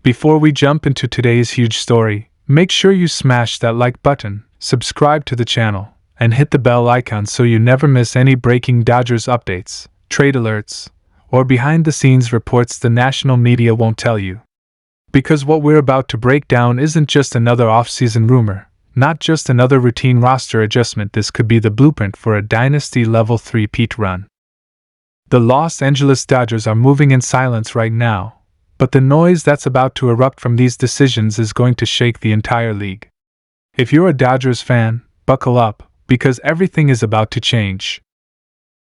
Before we jump into today's huge story, make sure you smash that like button, subscribe to the channel, and hit the bell icon so you never miss any breaking Dodgers updates, trade alerts, or behind-the-scenes reports the national media won't tell you. Because what we're about to break down isn't just another off-season rumor, not just another routine roster adjustment. This could be the blueprint for a dynasty-level three-peat run. The Los Angeles Dodgers are moving in silence right now, but the noise that's about to erupt from these decisions is going to shake the entire league. If you're a Dodgers fan, buckle up, because everything is about to change.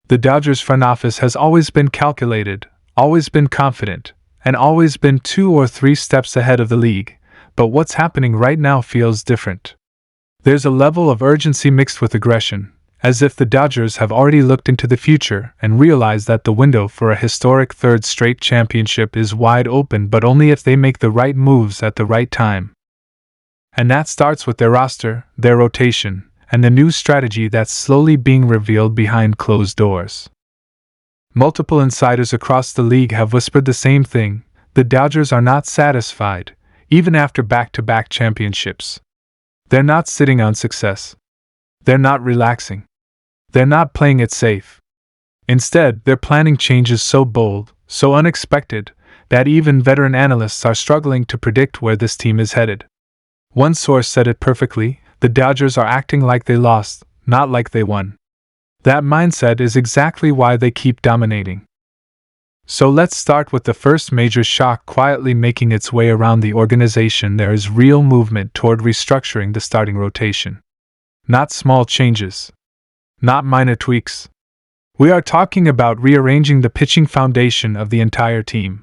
The Dodgers front office has always been calculated, always been confident, and always been 2 or 3 steps ahead of the league, but what's happening right now feels different. There's a level of urgency mixed with aggression, as if the Dodgers have already looked into the future and realized that the window for a historic third straight championship is wide open, but only if they make the right moves at the right time. And that starts with their roster, their rotation, and the new strategy that's slowly being revealed behind closed doors. Multiple insiders across the league have whispered the same thing: the Dodgers are not satisfied, even after back-to-back championships. They're not sitting on success. They're not relaxing. They're not playing it safe. Instead, they're planning changes so bold, so unexpected, that even veteran analysts are struggling to predict where this team is headed. One source said it perfectly: the Dodgers are acting like they lost, not like they won. That mindset is exactly why they keep dominating. So let's start with the first major shock quietly making its way around the organization. There is real movement toward restructuring the starting rotation. Not small changes. Not minor tweaks. We are talking about rearranging the pitching foundation of the entire team.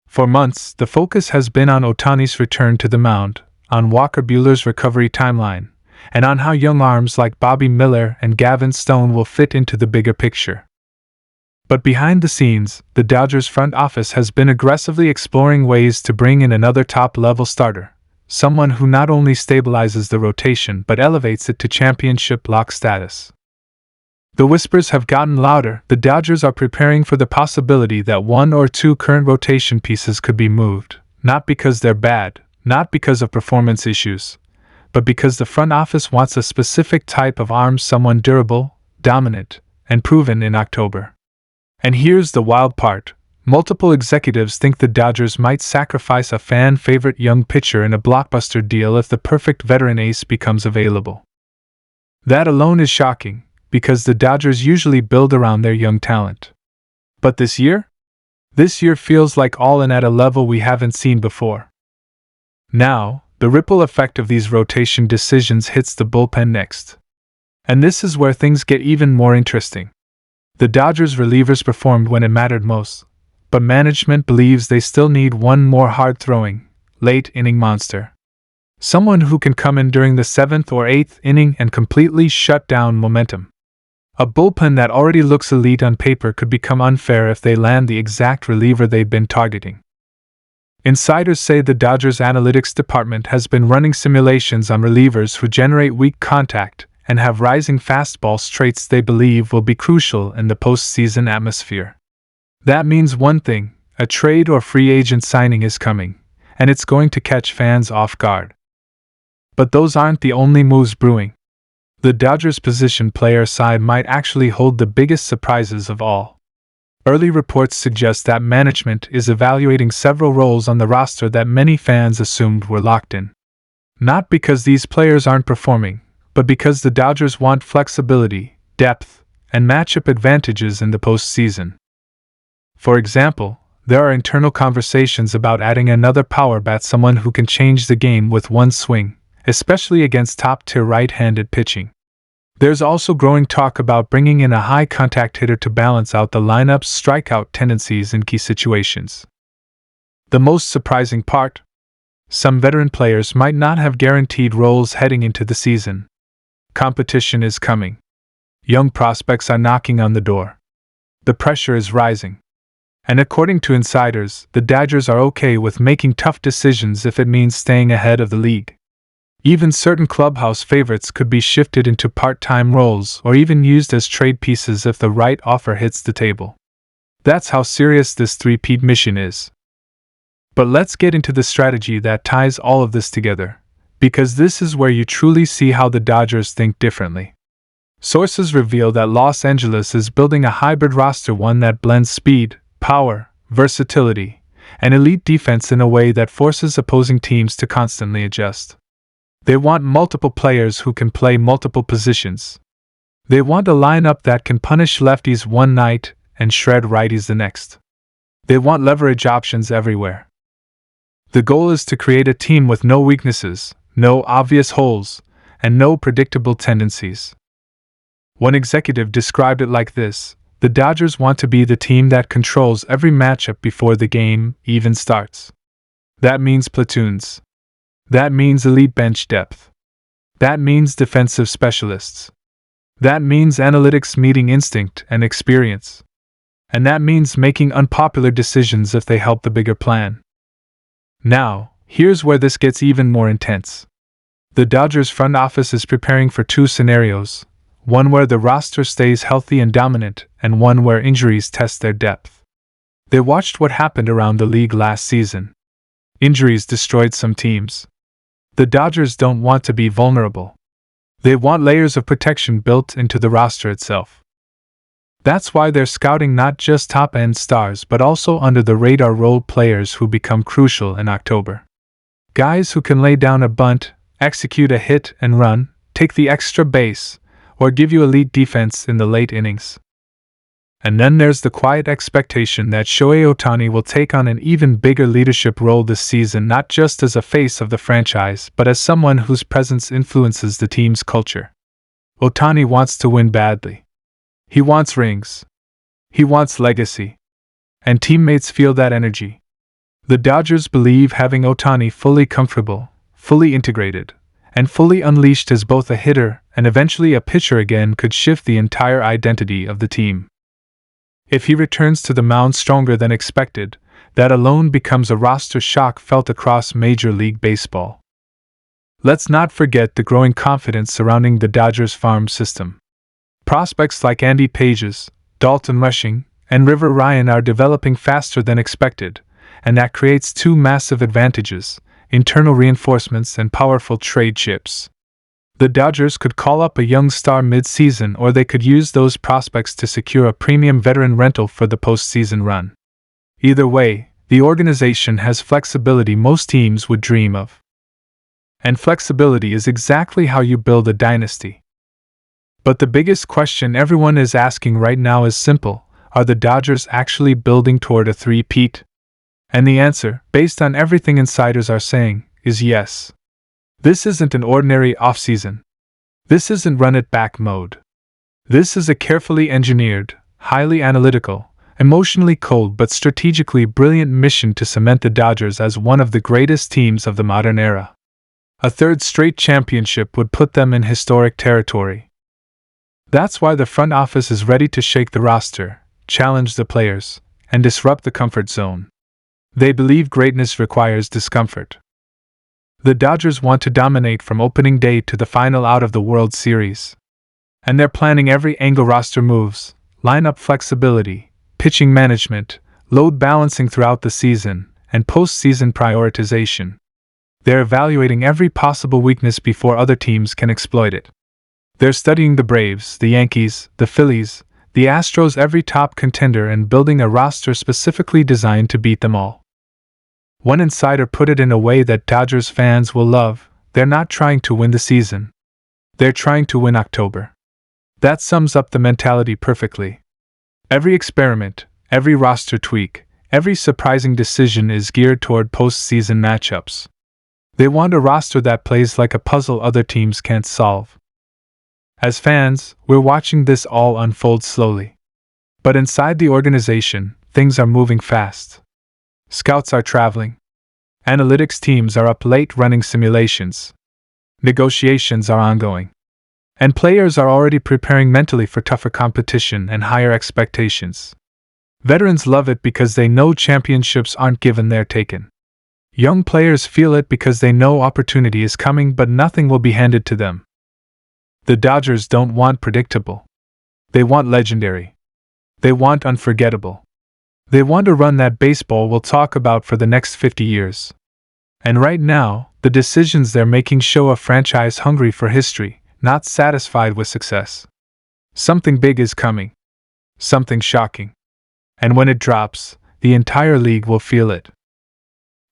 For months, the focus has been on Ohtani's return to the mound, on Walker Buehler's recovery timeline, and on how young arms like Bobby Miller and Gavin Stone will fit into the bigger picture. But behind the scenes, the Dodgers front office has been aggressively exploring ways to bring in another top-level starter, someone who not only stabilizes the rotation but elevates it to championship lock status. The whispers have gotten louder. The Dodgers are preparing for the possibility that 1 or 2 current rotation pieces could be moved, not because they're bad, not because of performance issues, but because the front office wants a specific type of arm, someone durable, dominant, and proven in October. And here's the wild part: multiple executives think the Dodgers might sacrifice a fan-favorite young pitcher in a blockbuster deal if the perfect veteran ace becomes available. That alone is shocking, because the Dodgers usually build around their young talent. But this year? This year feels like all in at a level we haven't seen before. Now, the ripple effect of these rotation decisions hits the bullpen next. And this is where things get even more interesting. The Dodgers relievers performed when it mattered most, but management believes they still need one more hard-throwing, late-inning monster. Someone who can come in during the 7th or 8th inning and completely shut down momentum. A bullpen that already looks elite on paper could become unfair if they land the exact reliever they've been targeting. Insiders say the Dodgers analytics department has been running simulations on relievers who generate weak contact and have rising fastball traits they believe will be crucial in the postseason atmosphere. That means one thing: a trade or free agent signing is coming, and it's going to catch fans off guard. But those aren't the only moves brewing. The Dodgers' position player side might actually hold the biggest surprises of all. Early reports suggest that management is evaluating several roles on the roster that many fans assumed were locked in. Not because these players aren't performing, but because the Dodgers want flexibility, depth, and matchup advantages in the postseason. For example, there are internal conversations about adding another power bat, someone who can change the game with one swing, especially against top-tier right-handed pitching. There's also growing talk about bringing in a high-contact hitter to balance out the lineup's strikeout tendencies in key situations. The most surprising part? Some veteran players might not have guaranteed roles heading into the season. Competition is coming. Young prospects are knocking on the door. The pressure is rising. And according to insiders, the Dodgers are okay with making tough decisions if it means staying ahead of the league. Even certain clubhouse favorites could be shifted into part-time roles or even used as trade pieces if the right offer hits the table. That's how serious this three-peat mission is. But let's get into the strategy that ties all of this together, because this is where you truly see how the Dodgers think differently. Sources reveal that Los Angeles is building a hybrid roster, one that blends speed, power, versatility, and elite defense in a way that forces opposing teams to constantly adjust. They want multiple players who can play multiple positions. They want a lineup that can punish lefties one night and shred righties the next. They want leverage options everywhere. The goal is to create a team with no weaknesses, no obvious holes, and no predictable tendencies. One executive described it like this: the Dodgers want to be the team that controls every matchup before the game even starts. That means platoons. That means elite bench depth. That means defensive specialists. That means analytics meeting instinct and experience. And that means making unpopular decisions if they help the bigger plan. Now, here's where this gets even more intense. The Dodgers front office is preparing for two scenarios, one where the roster stays healthy and dominant, and one where injuries test their depth. They watched what happened around the league last season. Injuries destroyed some teams. The Dodgers don't want to be vulnerable. They want layers of protection built into the roster itself. That's why they're scouting not just top-end stars but also under-the-radar role players who become crucial in October. Guys who can lay down a bunt, execute a hit and run, take the extra base, or give you elite defense in the late innings. And then there's the quiet expectation that Shohei Ohtani will take on an even bigger leadership role this season, not just as a face of the franchise but as someone whose presence influences the team's culture. Ohtani wants to win badly. He wants rings. He wants legacy. And teammates feel that energy. The Dodgers believe having Ohtani fully comfortable, fully integrated, and fully unleashed as both a hitter and eventually a pitcher again could shift the entire identity of the team. If he returns to the mound stronger than expected, that alone becomes a roster shock felt across Major League Baseball. Let's not forget the growing confidence surrounding the Dodgers farm system. Prospects like Andy Pages, Dalton Rushing, and River Ryan are developing faster than expected, and that creates two massive advantages: internal reinforcements and powerful trade chips. The Dodgers could call up a young star mid-season, or they could use those prospects to secure a premium veteran rental for the postseason run. Either way, the organization has flexibility most teams would dream of. And flexibility is exactly how you build a dynasty. But the biggest question everyone is asking right now is simple: are the Dodgers actually building toward a three-peat? And the answer, based on everything insiders are saying, is yes. This isn't an ordinary offseason. This isn't run-it-back mode. This is a carefully engineered, highly analytical, emotionally cold but strategically brilliant mission to cement the Dodgers as one of the greatest teams of the modern era. A third straight championship would put them in historic territory. That's why the front office is ready to shake the roster, challenge the players, and disrupt the comfort zone. They believe greatness requires discomfort. The Dodgers want to dominate from opening day to the final out of the World Series. And they're planning every angle: roster moves, lineup flexibility, pitching management, load balancing throughout the season, and postseason prioritization. They're evaluating every possible weakness before other teams can exploit it. They're studying the Braves, the Yankees, the Phillies, the Astros, every top contender, and building a roster specifically designed to beat them all. One insider put it in a way that Dodgers fans will love: they're not trying to win the season. They're trying to win October. That sums up the mentality perfectly. Every experiment, every roster tweak, every surprising decision is geared toward postseason matchups. They want a roster that plays like a puzzle other teams can't solve. As fans, we're watching this all unfold slowly. But inside the organization, things are moving fast. Scouts are traveling. Analytics teams are up late running simulations. Negotiations are ongoing. And players are already preparing mentally for tougher competition and higher expectations. Veterans love it because they know championships aren't given, they're taken. Young players feel it because they know opportunity is coming, but nothing will be handed to them. The Dodgers don't want predictable. They want legendary. They want unforgettable. They want to run that baseball we'll talk about for the next 50 years. And right now, the decisions they're making show a franchise hungry for history, not satisfied with success. Something big is coming. Something shocking. And when it drops, the entire league will feel it.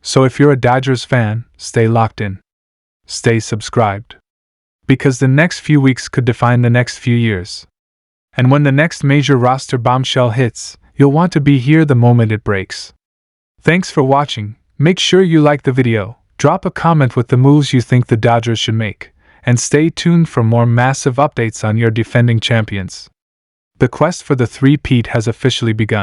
So if you're a Dodgers fan, stay locked in. Stay subscribed. Because the next few weeks could define the next few years. And when the next major roster bombshell hits, you'll want to be here the moment it breaks. Thanks for watching. Make sure you like the video, drop a comment with the moves you think the Dodgers should make, and stay tuned for more massive updates on your defending champions. The quest for the three-peat has officially begun.